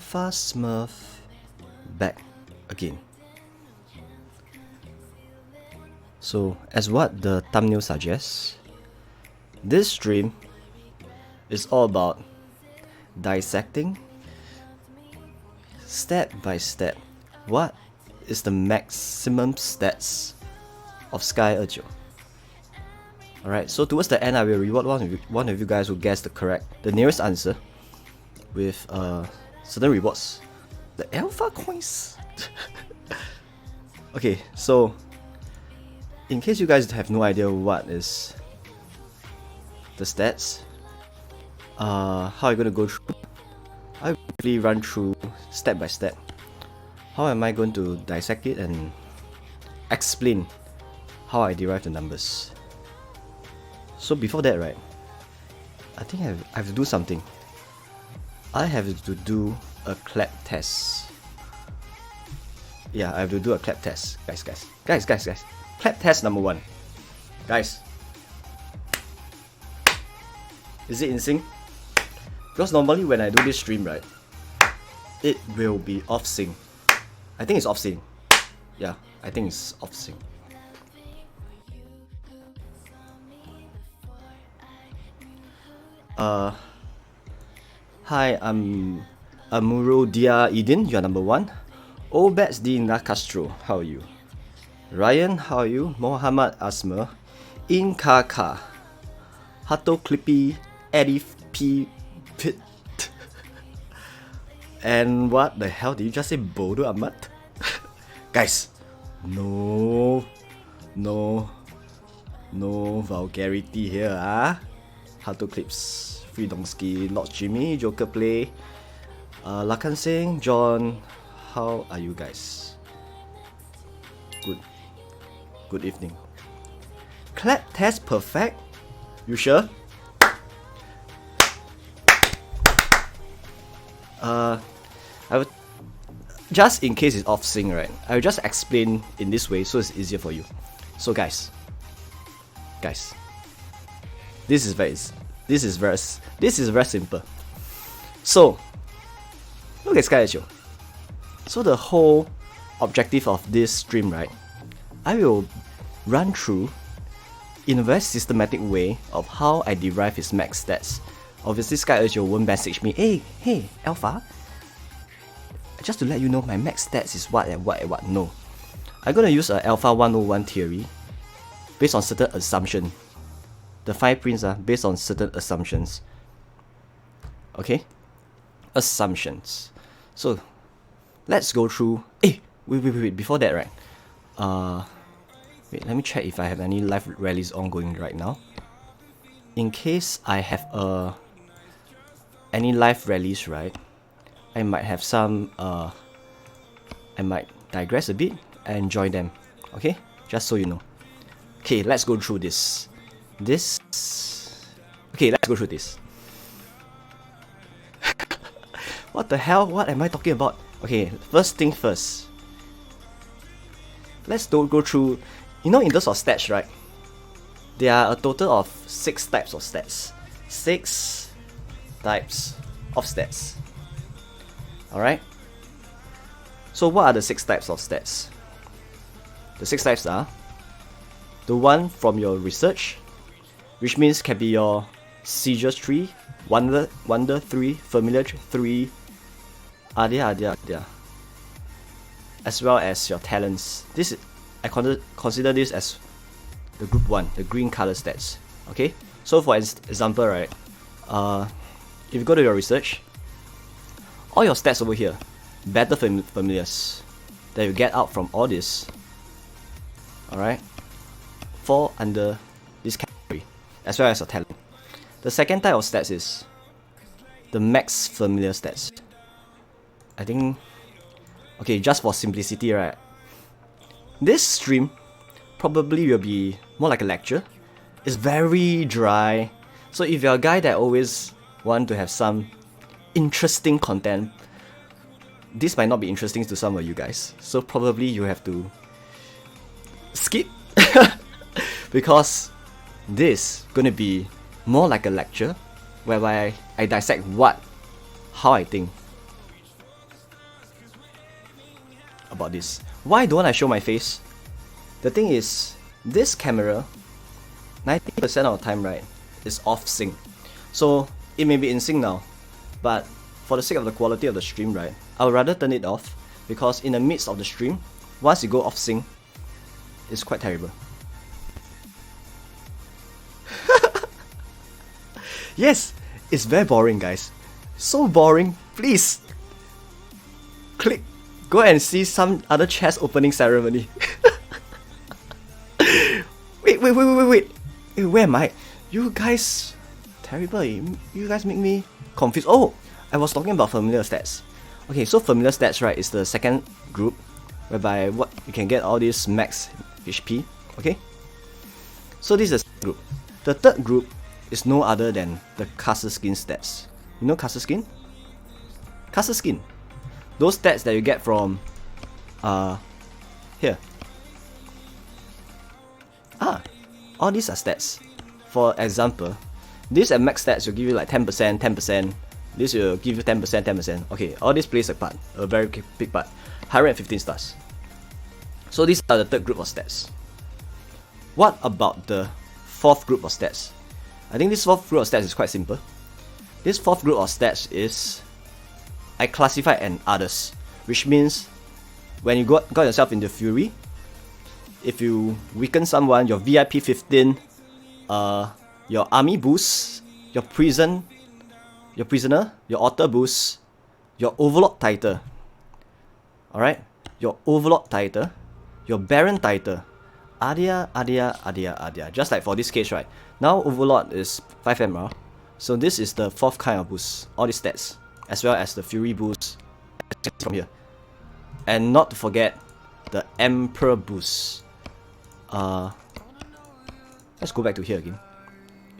Alpha Smurf back again. So, as what the thumbnail suggests, this stream is all about dissecting step by step what is the maximum stats of ErJiu. Alright, so towards the end I will reward one of you guys who guessed the nearest answer with certain rewards. The alpha coins. Okay, so in case you guys have no idea what is the stats, how are you gonna go through? I will really run through step by step. How am I going to dissect it and explain how I derive the numbers? So before that, right, I think I have to do something. I have to do a clap test. Yeah, I have to do a clap test. Guys. Clap test number 1. Guys. Is it in sync? Because normally when I do this stream, right, it will be off sync. I think it's off sync. Yeah, I think it's off sync. Hi, I'm Amuro Dia Eden, you are number 1. Obets Di Castro, how are you? Ryan, how are you? Mohammad Asmer, Inkaka, Hato Clippy, Edif P. Pit. And what the hell did you just say, Bodo Ahmad? Guys, no vulgarity here, Hato Clips, Freedomski, Lord Jimmy, Joker Play, Lakan Singh, John, how are you guys? Good evening. Clap test perfect? You sure? I would, just in case it's off sync, right, I will just explain in this way so it's easier for you. So guys, this is very simple. So look at ErJiu. So the whole objective of this stream, right, I will run through in a very systematic way of how I derive his max stats. Obviously ErJiu won't message me, hey Alpha, just to let you know my max stats is what and what and what. No, I'm gonna use a Alpha 101 theory based on certain assumptions. The 5 prints are based on certain assumptions. Okay? Assumptions. So let's go through. Wait, before that, right? Wait, let me check if I have any live rallies ongoing right now. In case I have any live rallies, right, I might have some I might digress a bit and join them. Okay? Just so you know. Okay, let's go through this. Okay, let's go through this. What the hell? What am I talking about? Okay, first thing first. Let's go through. You know, in terms of stats, right, there are a total of 6 types of stats. 6 types of stats. Alright? So what are the 6 types of stats? The 6 types are the one from your research, which means can be your seizures 3, wonder 3, familiar 3, there, as well as your talents. This is, I consider this as the group 1, the green color stats. Okay, so for example, right, if you go to your research, all your stats over here, better familiars that you get out from all this, alright, fall under this category, as well as your talent. The second type of stats is the max familiar stats. I think, okay, just for simplicity, right, this stream probably will be more like a lecture. It's very dry, so if you're a guy that always want to have some interesting content, this might not be interesting to some of you guys, so probably you have to skip because this gonna be more like a lecture whereby I dissect how I think. about this. Why don't I show my face? The thing is, this camera, 90% of the time, right, is off sync. So it may be in sync now, but for the sake of the quality of the stream, right, I would rather turn it off, because in the midst of the stream, once you go off sync, it's quite terrible. Yes, it's very boring, guys. So boring. Please click. Go and see some other chest opening ceremony. Wait. Where am I? You guys, terrible. You guys make me confused. Oh, I was talking about familiar stats. Okay, so familiar stats, right, is the second group, whereby what you can get all these max HP. Okay. So this is the second group. The third group is no other than the castle skin stats. You know castle skin? Castle skin. Those stats that you get from here. All these are stats. For example, this at max stats will give you like 10%, 10%. This will give you 10%, 10%. Okay, all this plays a part, a very big part. 115 stars. So these are the third group of stats. What about the fourth group of stats? I think this fourth group of stats is quite simple. This fourth group of stats is, I classify as others, which means when you got yourself into Fury, if you weaken someone, your VIP 15, your army boost, your prisoner, your author boost, your overlord title, alright, your overlord title, your baron title, adia. Just like for this case, right? Now overlord is 5 MR, so this is the fourth kind of boost. All these stats, as well as the fury boost from here, and not to forget the emperor boost. Let's go back to here again.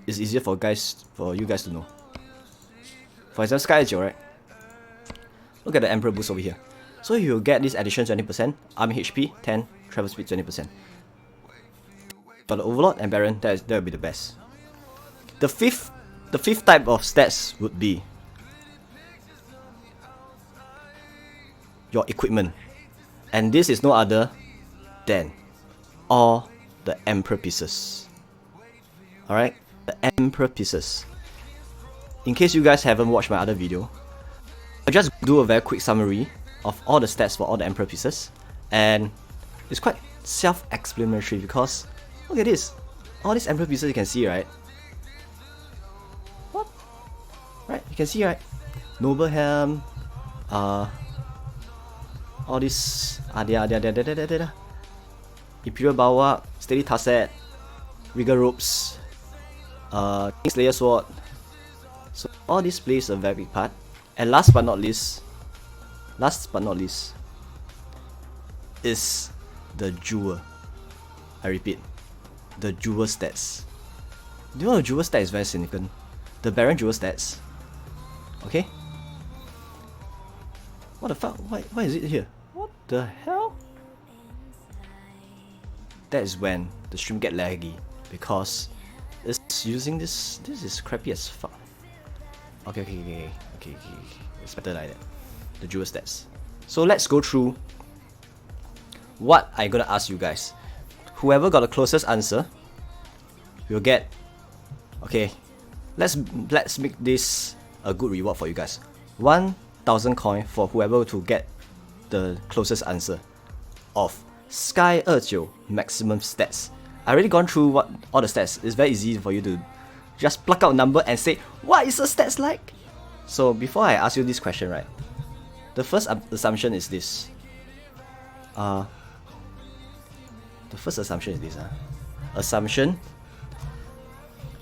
It's easier for you guys to know. For example, Sky ErJiu, right? Look at the emperor boost over here. So you get this addition 20%, army HP 10, travel speed 20%. For the overlord and baron, that would be the best. The fifth type of stats would be your equipment, and this is no other than all the emperor pieces. Alright, the emperor pieces. In case you guys haven't watched my other video, I'll just do a very quick summary of all the stats for all the emperor pieces, and it's quite self-explanatory because look at this. All these emperor pieces you can see, right? What? Right, you can see, right? Noble helm, all this Imperial Bulwark, Steady Tasset, Rigor Ropes, Kingslayer Sword. So all this plays a very big part. And last but not least, is the jewel. I repeat, the jewel stats. Do you know the jewel stat is very significant? The Baron jewel stats. Okay? What the fuck? Why is it here? What the hell? That is when the stream get laggy, because it's using this. This is crappy as fuck. Okay. It's better like that. The jewel stats. So let's go through what I'm gonna ask you guys. Whoever got the closest answer will get. Okay, let's make this a good reward for you guys. 1,000 coin for whoever to get the closest answer of Sky ErJiu maximum stats. I already gone through all the stats. It's very easy for you to just pluck out a number and say what is the stats like. So before I ask you this question, right, the first assumption is this. Assumption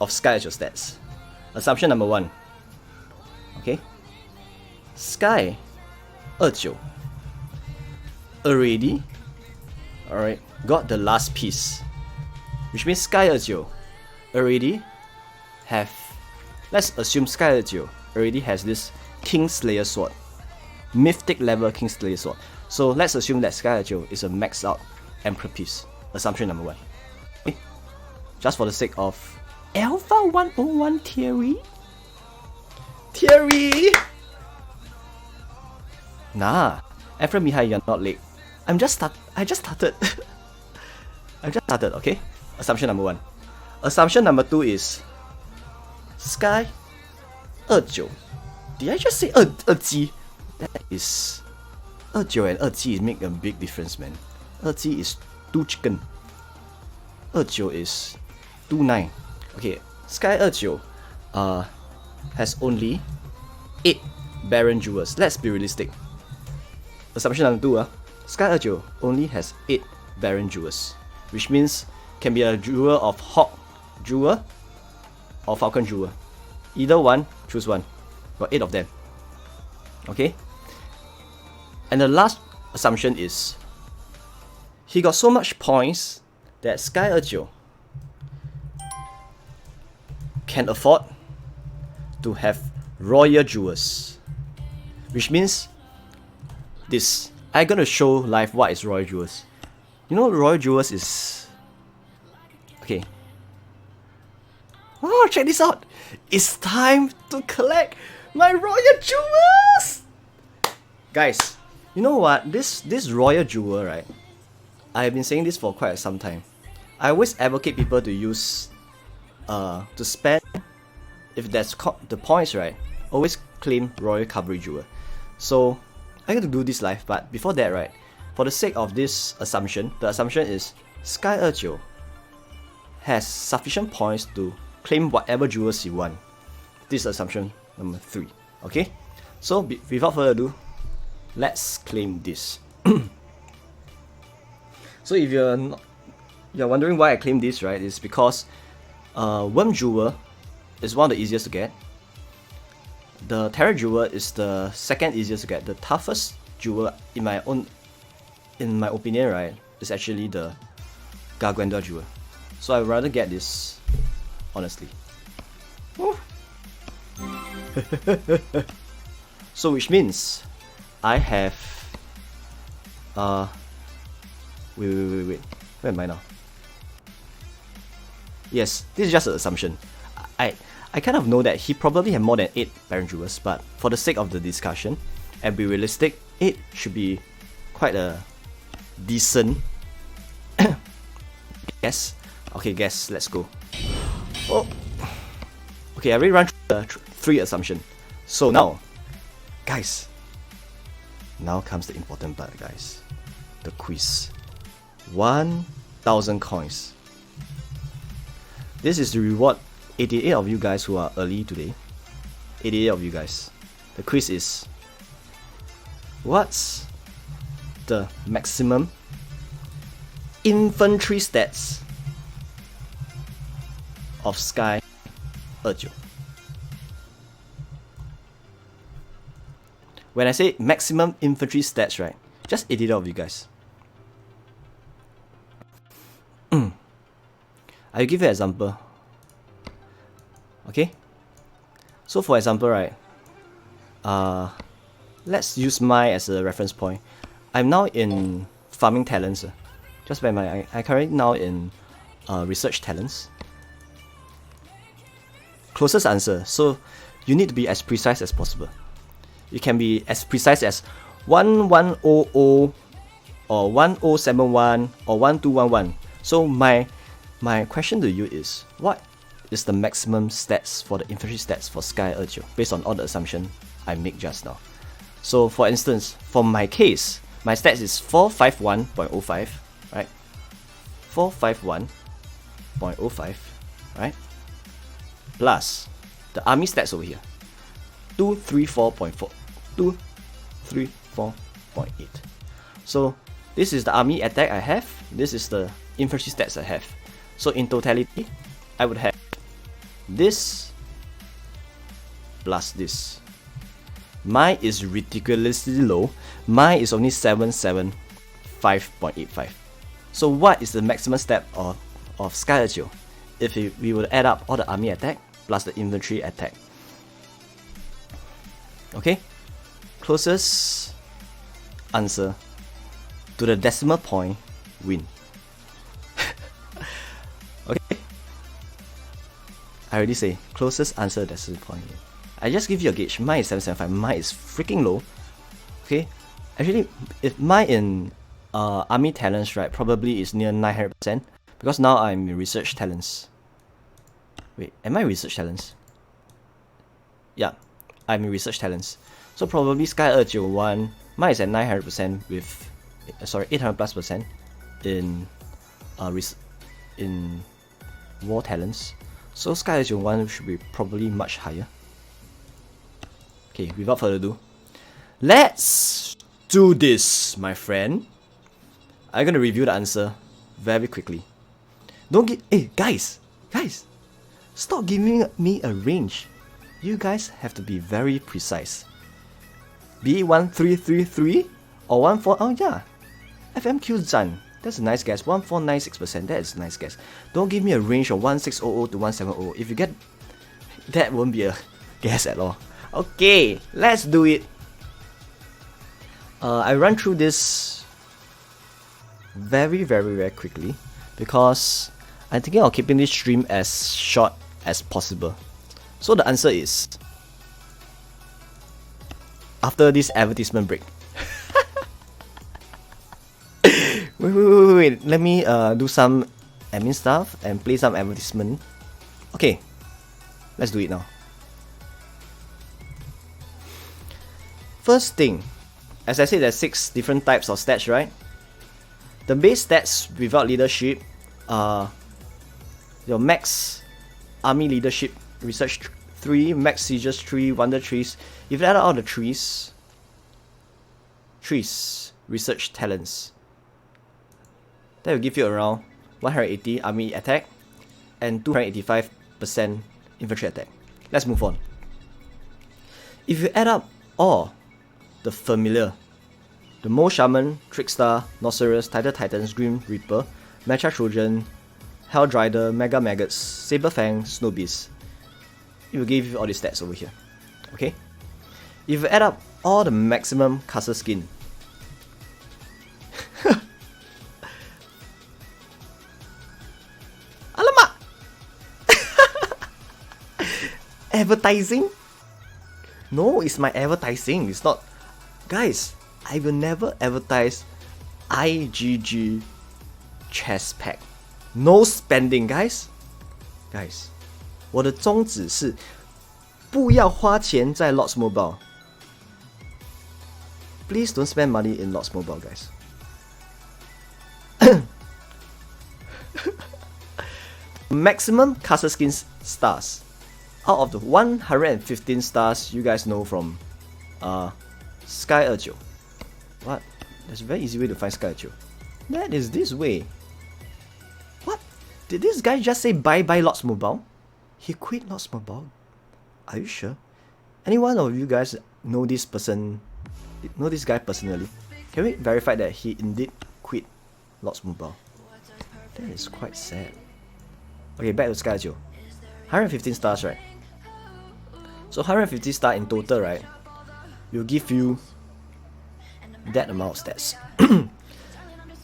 of Sky ErJiu stats. Assumption number 1. Okay, Sky ErJiu already, alright, got the last piece, which means Sky ErJiu already have. Let's assume Sky ErJiu already has this Kingslayer sword, mythic level Kingslayer sword. So let's assume that Sky ErJiu is a maxed out emperor piece. Assumption number 1. Okay. Just for the sake of Alpha 101 theory. Nah, Emperor Mihai, you're not late. I just started. I just started, okay? Assumption number 1. Assumption number 2 is Sky ErJiu. Did I just say ErJi? That is ErJiu and ErJi make a big difference, man. ErJi is 2 chicken. ErJiu is 2 9. Okay, Sky ErJiu has only 8 barren jewels. Let's be realistic. Assumption number 2, Sky ErJiu only has 8 barren jewels, which means can be a jewel of Hawk jewel or Falcon jewel. Either one, choose one. Got 8 of them. Okay? And the last assumption is he got so much points that Sky ErJiu can afford to have royal jewels. Which means this. I'm gonna show live what is royal jewels. You know royal jewels is... Okay. Oh, check this out. It's time to collect my royal jewels! Guys, you know what? This royal jewel, right? I've been saying this for quite some time. I always advocate people to use... to spend... If that's the points, right? Always claim royal coverage jewel. So, I'm going to do this live, but before that, right? For the sake of this assumption, the assumption is Sky ErJiu has sufficient points to claim whatever jewels you want. This is assumption number 3. Okay? So without further ado, let's claim this. So if you're wondering why I claim this, right? It's because Worm Jewel is one of the easiest to get. The Terra Jewel is the second easiest to get. The toughest jewel in my opinion, right, is actually the Garganta Jewel. So I'd rather get this, honestly. So which means I have wait. Where am I now? Yes, this is just an assumption. I kind of know that he probably had more than 8 barren jewels, but for the sake of the discussion and be realistic, 8 should be quite a decent guess. Okay, guess, let's go. Oh, okay, I already ran through the 3 assumptions. So now, guys, now comes the important part, guys. The quiz. 1,000 coins. This is to reward 88 of you guys who are early today. 88 of you guys. The quiz is: what's the maximum infantry stats of Sky ErJiu? When I say maximum infantry stats, right, just 88 of you guys. I'll give you an example. Okay? So for example, right, let's use mine as a reference point. I'm now in farming talents. Just by my, I currently now in research talents. Closest answer. So you need to be as precise as possible. You can be as precise as 1100 or 1071 or 1211. So my question to you is, what is the maximum stats for the infantry stats for Sky ErJiu based on all the assumptions I make just now? So for instance, for my case, my stats is 451.05, right? 451.05, right? Plus the army stats over here, 234.4, 234.8. So this is the army attack I have. This is the infantry stats I have. So in totality, I would have this plus this. Mine is ridiculously low. Mine is only 775.85. So what is the maximum stat of Sky ErJiu if we would add up all the army attack plus the infantry attack? Okay? Closest answer to the decimal point win. Okay? I already say closest answer decimal point win. I just give you a gauge. Mine is 775. Mine is freaking low. Okay? Actually, if mine in army talents, right, probably is near 900%, because now I'm in research talents. Wait, am I research talents? Yeah, I'm in research talents. So probably Sky ErJiu 1, mine is at 900% with, 800+% in in war talents. So Sky ErJiu 1 should be probably much higher. Okay, without further ado, let's do this, my friend. I'm gonna review the answer very quickly. Don't get, hey guys, stop giving me a range. You guys have to be very precise. Be it 1333 or 14. Oh yeah, FMQ Zan. That's a nice guess. 1496%. That is a nice guess. Don't give me a range of 1600 to 170. If you get that, won't be a guess at all. Okay, let's do it. I run through this very quickly because I'm thinking of keeping this stream as short as possible. So the answer is after this advertisement break. wait. Let me do some admin stuff and play some advertisement. Okay, let's do it now. First thing, as I said, there's 6 different types of stats, right? The base stats without leadership are your max army leadership, research 3, max sieges 3, wonder trees. If you add all the trees, research talents, that will give you around 180 army attack and 285% infantry attack. Let's move on. If you add up all the familiar, the Mole Shaman, Trickstar, Nocerus, Title Titans, Grim Reaper, Mecha Trojan, Helldrider, Mega Maggots, Saberfang, Snow Beast, it will give you all these stats over here. Okay? If you add up all the maximum castle skin, alamak! Advertising? No, it's my advertising. It's not. Guys, I will never advertise IGG chest pack. No spending, guys. 我的宗旨是不要花钱在 Lots Mobile. Please don't spend money in Lots Mobile, guys. Maximum castle skins stars. Out of the 115 stars you guys know from Sky ErJiu. What? There's a very easy way to find Sky ErJiu. That is this way. What? Did this guy just say bye-bye Lots Mobile? He quit Lots Mobile? Are you sure? Any one of you guys know this person, know this guy personally? Can we verify that he indeed quit Lots Mobile? That is quite sad. Okay, back to Sky ErJiu. 115 stars, right? So 150 stars in total, right, will give you that amount of stats. If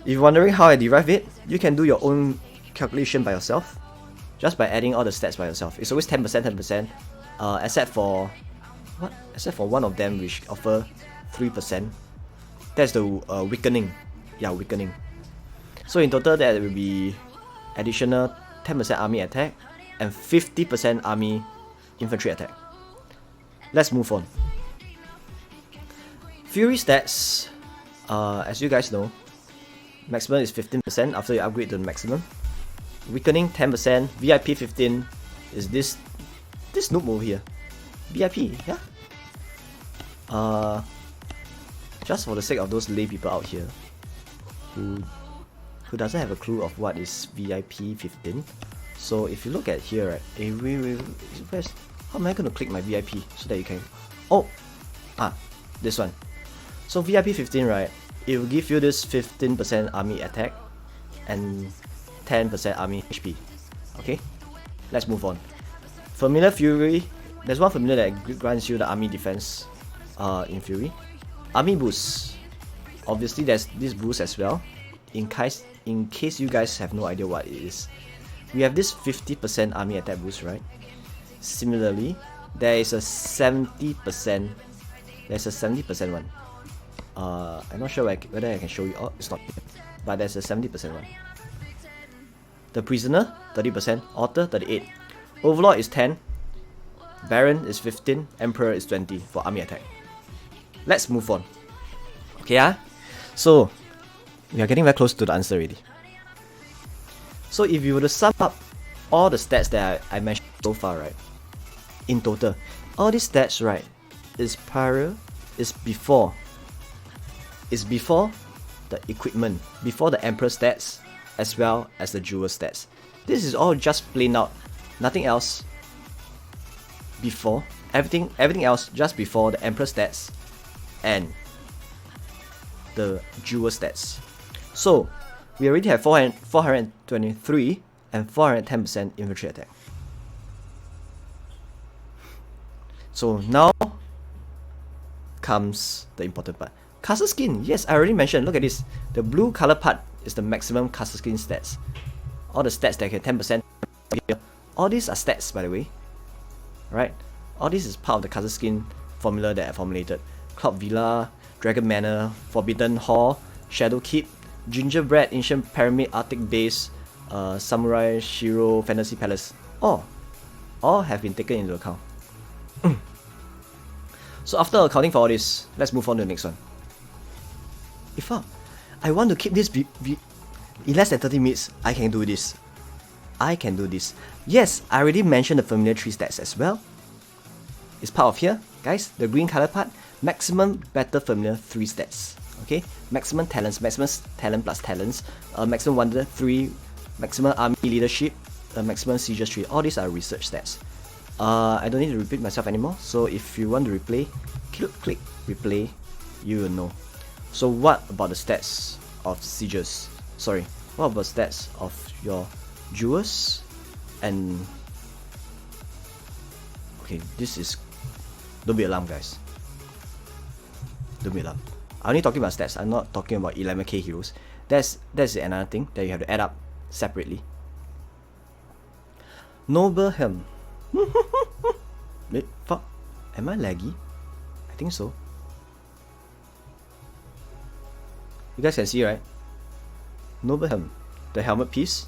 you're wondering how I derive it, you can do your own calculation by yourself, just by adding all the stats by yourself. It's always 10%, except for what? Except for one of them which offer 3%. That's the weakening. Yeah, weakening. So in total, that will be additional 10% army attack and 50% army infantry attack. Let's move on. Fury stats, as you guys know, maximum is 15% after you upgrade to the maximum. Weakening 10%, VIP 15 is this noob over here. VIP, yeah. Just for the sake of those lay people out here who doesn't have a clue of what is VIP 15. So if you look at here, right, how am I going to click my VIP so that you can, this one. So VIP 15, right, it will give you this 15% army attack and 10% army HP. Okay, let's move on. Familiar Fury, there's one familiar that grants you the army defense in Fury. Army boost, obviously there's this boost as well. In case you guys have no idea what it is, we have this 50% army attack boost, right? Similarly, there is a 70%. There's a 70% one. I'm not sure whether I can show you. Oh, it's not here. But there's a 70% one. The Prisoner, 30%. Author, 38. Overlord is 10. Baron is 15. Emperor is 20 for army attack. Let's move on. Okay, so we are getting very close to the answer already. So if you were to sum up all the stats that I mentioned so far, right, in total, all these stats, right, is before the equipment, before the Emperor stats, as well as the Jewel stats. This is all just plain out, nothing else before, everything else just before the Emperor stats and the Jewel stats. So we already have 423 and 410% infantry attack. So now comes the important part. Castle skin, yes, I already mentioned. Look at this. The blue color part is the maximum castle skin stats. All the stats that get 10%. All these are stats, by the way. Right? All this is part of the castle skin formula that I formulated. Cloud Villa, Dragon Manor, Forbidden Hall, Shadow Keep, Gingerbread, Ancient Pyramid, Arctic Base, Samurai, Shiro, Fantasy Palace. All have been taken into account. So after accounting for all this, let's move on to the next one. If I want to keep this in less than 30 minutes, I can do this. Yes, I already mentioned the familiar 3 stats as well. It's part of here, guys. The green color part, maximum battle familiar 3 stats. Okay, maximum talents, maximum talent plus talents, maximum wonder 3, maximum army leadership, maximum sieges 3. All these are research stats. I don't need to repeat myself anymore. So if you want to replay, click replay. You will know. So what about the stats of sieges? Sorry, what about stats of your jewels? And okay, this is, don't be alarmed, guys. Don't be alarmed. I'm only talking about stats. I'm not talking about 11k heroes. That's another thing that you have to add up separately. Noble Helm. Wait, fuck. Am I laggy? I think so. You guys can see, right? Noble Helm. The helmet piece.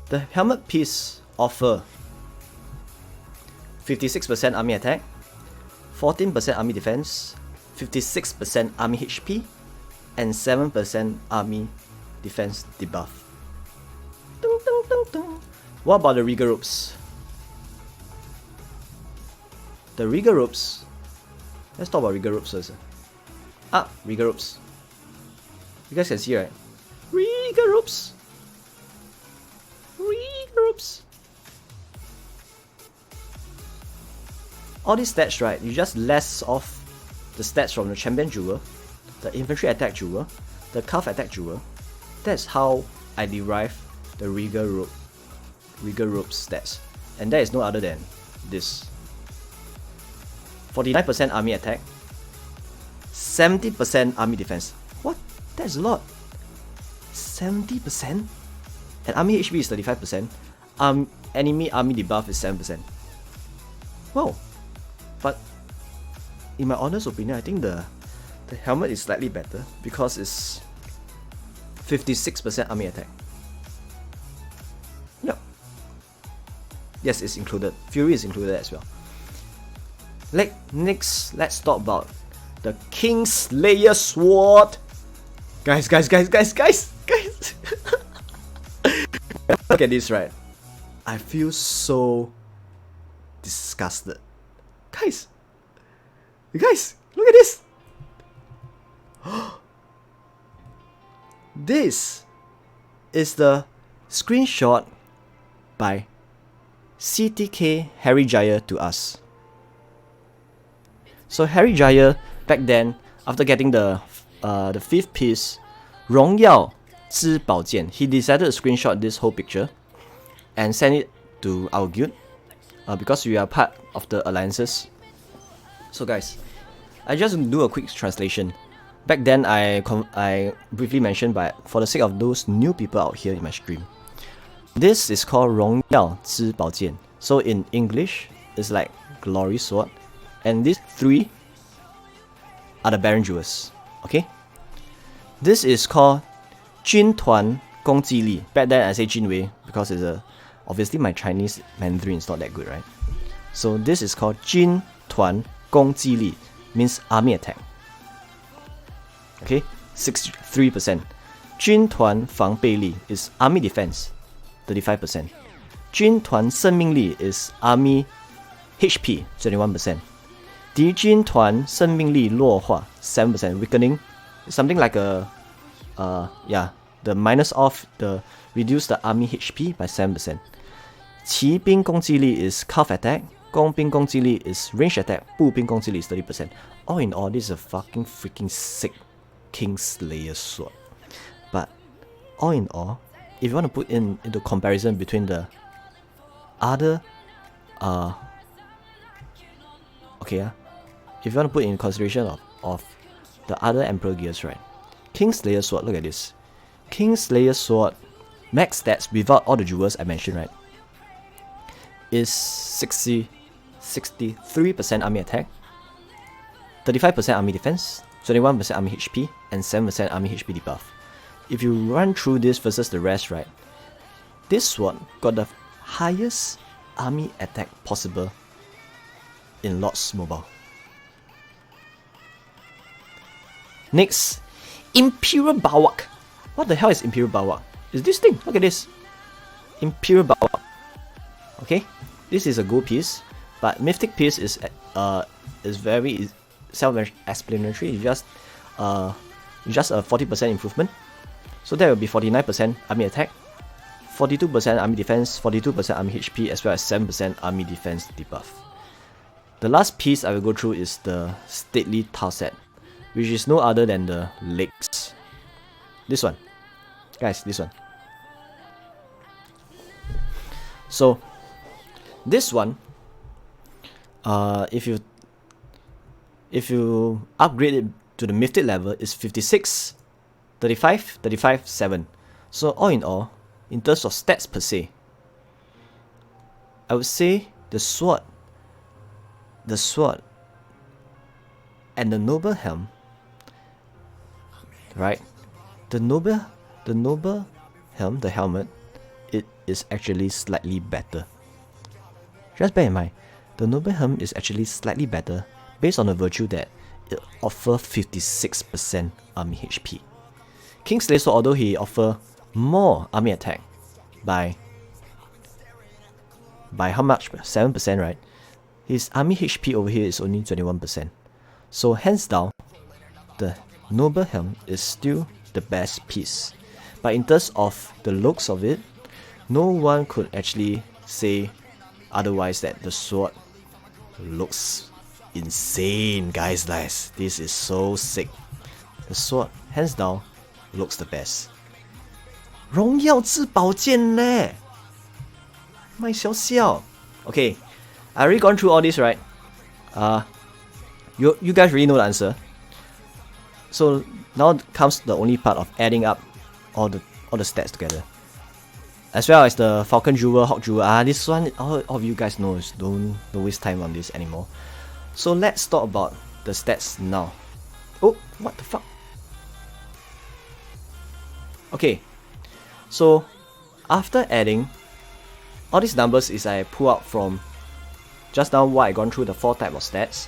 The helmet piece offer 56% army attack, 14% army defense, 56% army HP, and 7% army defense debuff. Dun, dun, dun, dun. What about the Regal Ropes? The Regal Ropes. Let's talk about Regal Ropes first. Regal Ropes. You guys can see, right? Regal Ropes. Regal Ropes. All these stats, right? You just less off the stats from the Champion Jewel, the Infantry Attack Jewel, the Calf Attack Jewel. That's how I derive the Regal Ropes stats. And that is no other than this. 49% army attack, 70% army defense. What? That's a lot. 70%? And army HP is 35%. Enemy army debuff is 7%. Wow. But in my honest opinion, I think the helmet is slightly better because it's 56% army attack. No. Yes, it's included. Fury is included as well. Next, let's talk about the Kingslayer Sword. Guys. Look at this, right? I feel so disgusted. Guys, look at this. This is the screenshot by CTK ErJiu to us. So ErJiu back then, after getting the 5th piece, 荣耀之宝剑, he decided to screenshot this whole picture and send it to our guild because we are part of the alliances. So guys, I just do a quick translation. Back then I briefly mentioned, but for the sake of those new people out here in my stream, this is called 荣耀之宝剑. So in English, it's like glory sword. And these 3 are the Baron Jewels. Okay, this is called 军团攻击力. Back then I say 军威 because obviously my Chinese Mandarin is not that good, right? So this is called 军团攻击力, means army attack. Okay, 63%. 军团防备力 is army defense, 35%. 军团生命力 is army HP, 21%. 敌军团生命力弱化 7%, weakening, something like the minus off the reduce the army HP by 7%. 骑兵攻击力 is cuff attack, 工兵攻击力 is range attack, 步兵攻击力 is 30%. All in all, this is a fucking freaking sick Kingslayer sword. But all in all, if you want to put into comparison between the other if you want to put in consideration of the other Emperor gears, right? Kingslayer sword, look at this. Kingslayer sword max stats without all the jewels I mentioned, right, is 63% army attack, 35% army defense, 21% army HP, and 7% army HP debuff. If you run through this versus the rest, right, this sword got the highest army attack possible in Lords Mobile. Next, Imperial Bulwark. What the hell is Imperial Bulwark? Is this thing? Look at this. Imperial Bulwark. Okay, this is a gold piece, but Mythic piece is very self-explanatory. It's just a 40% improvement. So that will be 49% army attack, 42% army defense, 42% army HP, as well as 7% army defense debuff. The last piece I will go through is the Stately Tarset, which is no other than the legs. This one. Guys, this one. So, this one, if you upgrade it to the Mythic level, is 56, 35, 35, 7. So all in all, in terms of stats per se, I would say the sword and the noble helm, right? The noble helm, the helmet, it is actually slightly better. Just bear in mind, the noble helm is actually slightly better based on the virtue that it offers 56% army HP. Kingslayer sword, although he offers more army attack by how much? 7%, right? His army HP over here is only 21%. So hands down, the noble helm is still the best piece. But in terms of the looks of it, no one could actually say otherwise that the sword looks insane, guys. This is so sick. The sword, hands down, looks the best. 荣耀之宝剑嘞，卖笑笑。Okay, I already gone through all this, right? You guys already know the answer. So now comes the only part of adding up all the stats together, as well as the Falcon Jewel, Hawk Jewel. This one all of you guys know. Don't waste time on this anymore. So let's talk about the stats now. Oh, what the fuck? Okay, so after adding all these numbers is I pull out from just now what I gone through the 4 types of stats,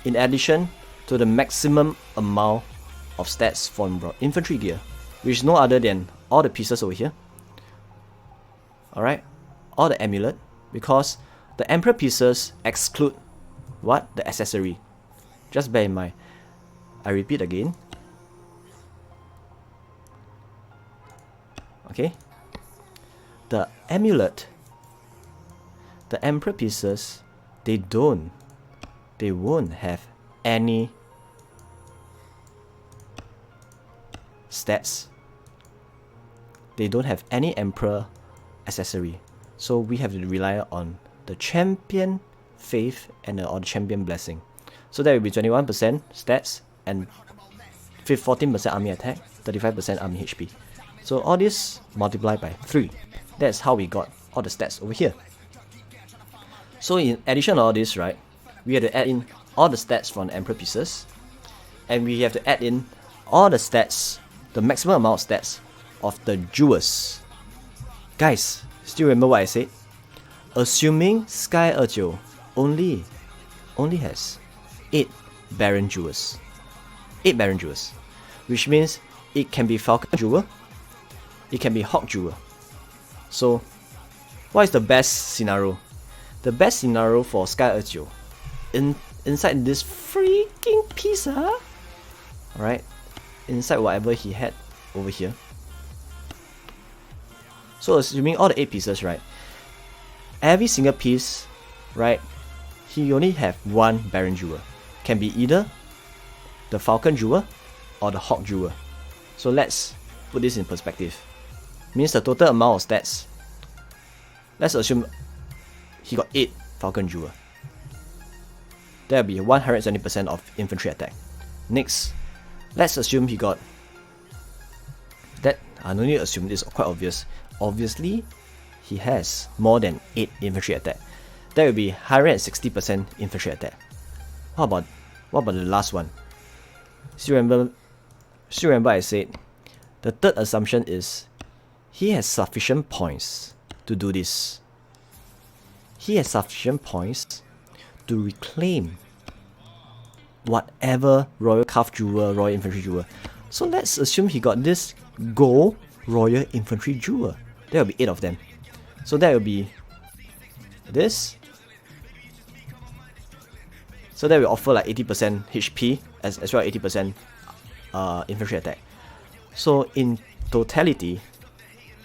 in addition to the maximum amount of stats from infantry gear, which is no other than all the pieces over here. Alright, all the amulet, because the emperor pieces exclude what? The accessory. Just bear in mind. I repeat again. Okay, the amulet, the emperor pieces, they won't have any stats. They don't have any emperor accessory, so we have to rely on the champion faith and or the champion blessing. So that will be 21% stats and 14% army attack, 35% army HP. So all this multiplied by 3. That's how we got all the stats over here. So in addition to all this, right, we have to add in all the stats from the emperor pieces, and we have to add in all the stats, the maximum amount of stats of the jewels. Guys, still remember what I said? Assuming Sky ErJiu only has 8 Baron jewels. 8 Baron jewels. Which means it can be Falcon jewel, it can be Hawk jewel. So, what is the best scenario? The best scenario for Sky ErJiu, inside this freaking piece, alright, inside whatever he had over here. So assuming all the 8 pieces, right, every single piece, right, he only have 1 Baron jewel. Can be either the Falcon jewel or the Hawk jewel. So let's put this in perspective. Means the total amount of stats, let's assume he got 8 Falcon jewel. That will be 170% of infantry attack. Next, let's assume he got that. I don't need to assume, this is quite obvious. Obviously, he has more than 8 infantry attack. That will be 160% infantry attack. What about the last one? Still remember I said the third assumption is he has sufficient points to do this. He has sufficient points to reclaim whatever Royal Calf Jewel, Royal Infantry Jewel. So let's assume he got this Gold Royal Infantry Jewel. There will be 8 of them. So that will be this. So that will offer like 80% HP as well as 80% infantry attack. So in totality,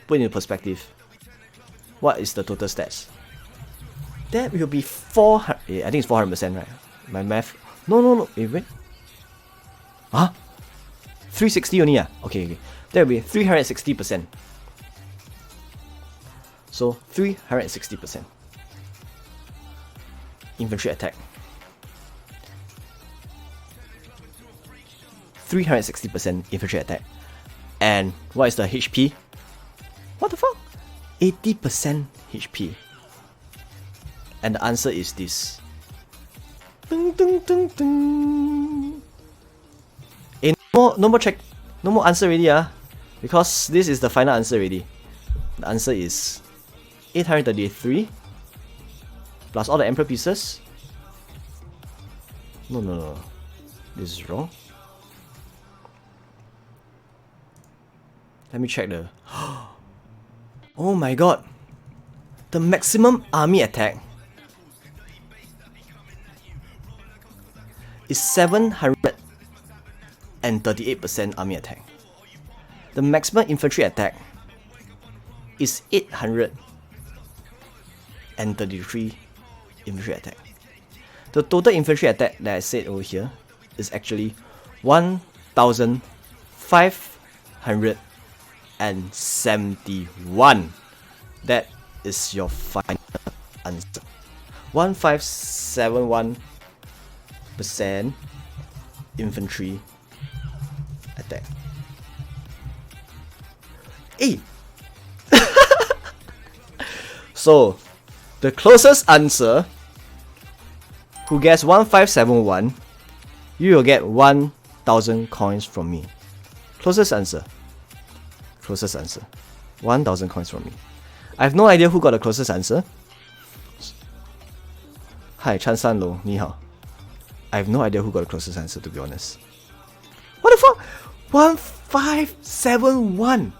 put into perspective, what is the total stats? That will be 400. I think it's 400%, right? My math. No. Wait. 360 only. Okay. That will be 360%. So 360% infantry attack. 360% infantry attack. And what is the HP? What the fuck? 80% HP. And the answer is this. Dun, dun, dun, dun. No more answer already, because this is the final answer already. The answer is 833 plus all the Emperor pieces. No. This is wrong. Let me check the... Oh my god! The maximum army attack is 738% army attack. The maximum infantry attack is 833 infantry attack. The total infantry attack that I said over here is actually 1,571. That is your final answer. 1571% infantry attack. Hey! So, the closest answer, who gets 1571, you will get 1000 coins from me. Closest answer. 1000 coins from me. I have no idea who got the closest answer. Hi, Chan San Lo, ni hao. I have no idea who got the closest answer, to be honest. What the fuck? 1571!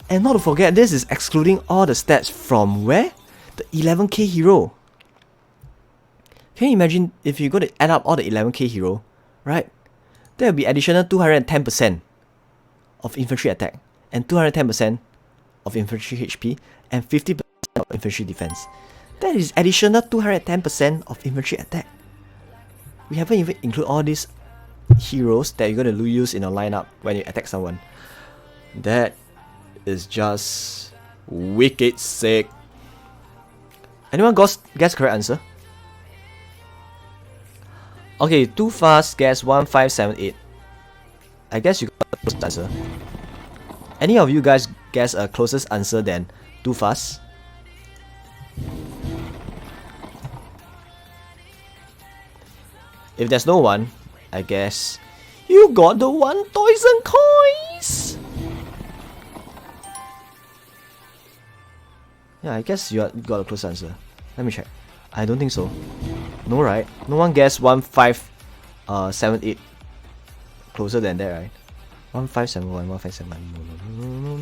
And not to forget, this is excluding all the stats from where? The 11k hero. Can you imagine if you go to add up all the 11k hero, right? There will be additional 210% of infantry attack, and 210% of infantry HP, and 50% of infantry defense. That is additional 210% of infantry attack. We haven't even included all these heroes that you're going to use in a lineup when you attack someone. That is just wicked sick. Anyone guess correct answer? Okay, Too Fast guess 1578. I guess you got the closest answer. Any of you guys guess a closest answer than Too Fast? If there's no one, I guess You got the 1,000 coins! Yeah, I guess you got a close answer. Let me check. I don't think so. No, right? No one guessed 1578. Closer than that, right? 1571, 1571. No.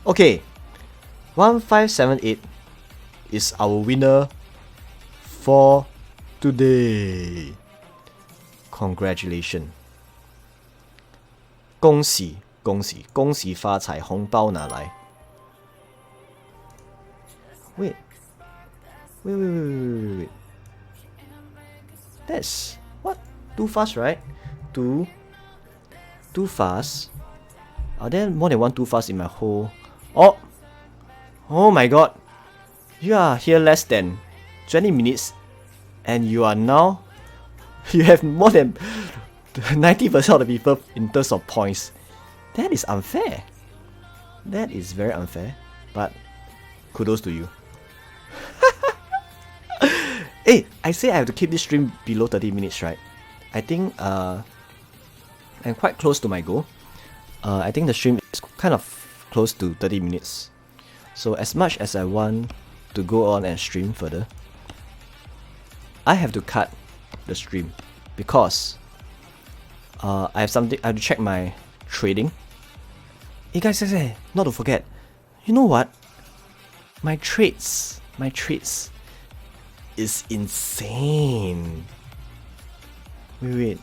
Okay, 1578 is our winner for today. Congratulations. 恭喜恭喜恭喜发财，红包拿来。Wait. That's what? Too fast, right? Too fast. Are there more than one too fast in my whole? Oh my god. You are here less than 20 minutes and you are now you have more than 90% of the people in terms of points. That is unfair. That is very unfair. But kudos to you. Hey, I say I have to keep this stream below 30 minutes, right? I think I'm quite close to my goal. I think the stream is kind of close to 30 minutes. So as much as I want to go on and stream further, I have to cut the stream because I have to check my trading. Hey guys, not to forget, you know what? My trades is insane. Wait.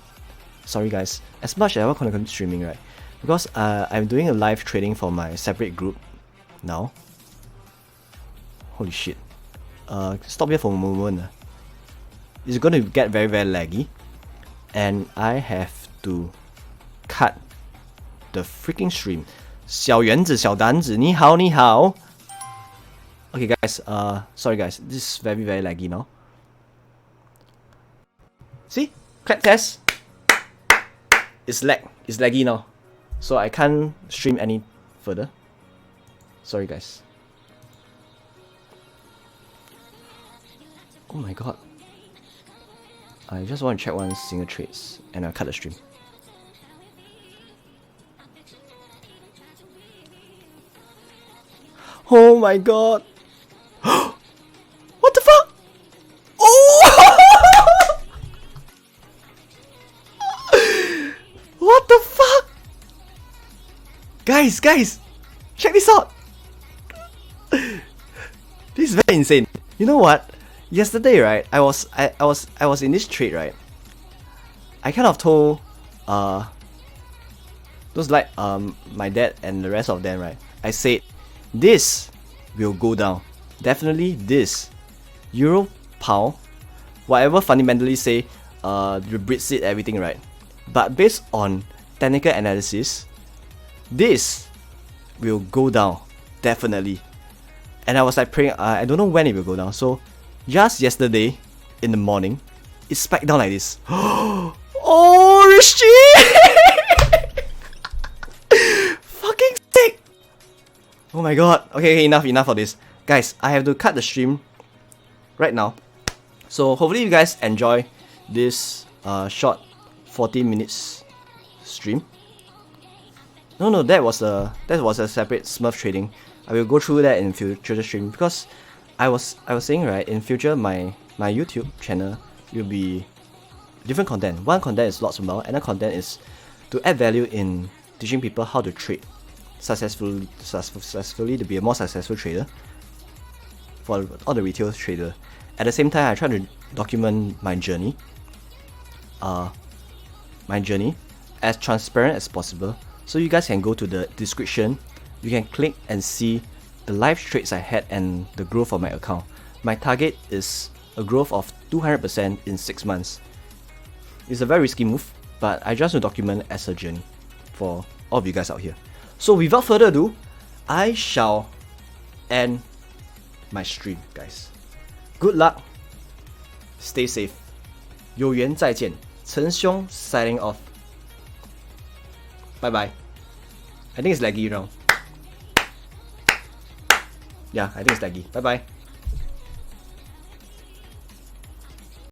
Sorry guys. As much as I want to continue streaming, right? Because I'm doing a live trading for my separate group now. Holy shit. Stop here for a moment. It's going to get very, very laggy. And I have to cut the freaking stream. 小圆子,小蛋子,你好,你好. Okay guys, sorry guys, this is very, very laggy now. See? Clap test. It's laggy now. So I can't stream any further. Sorry guys. Oh my god. I just want to check one single trades and I'll cut the stream. Oh my god. What the fuck? Oh! What the fuck? Guys, check this out. This is very insane. You know what? Yesterday, right? I was in this trade, right? I kind of told those like my dad and the rest of them, right? I said this will go down. Definitely this. Euro, pound, whatever fundamentally say the Brexit everything, right? But based on technical analysis, this will go down definitely. And I was like praying, I don't know when it will go down. So just yesterday in the morning, it spiked down like this. Oh shit! Fucking sick! Oh my god. Okay, enough of this. Guys, I have to cut the stream right now. So hopefully you guys enjoy this short 40 minutes stream. No, that was a separate Smurf trading. I will go through that in future stream because I was saying, right, in future my YouTube channel will be different content. One content is lots more, another content is to add value in teaching people how to trade successfully to be a more successful trader for all the retail trader. At the same time, I try to document my journey as transparent as possible, so you guys can go to the description. You can click and see the live trades I had and the growth of my account. My target is a growth of 200% in 6 months. It's a very risky move, but I just want to document as a journey for all of you guys out here. So without further ado, I shall end my stream, guys. Good luck. Stay safe. 有缘再见. Chen Xiong signing off. Bye bye. I think it's laggy now. Yeah, I think it's laggy. Bye bye.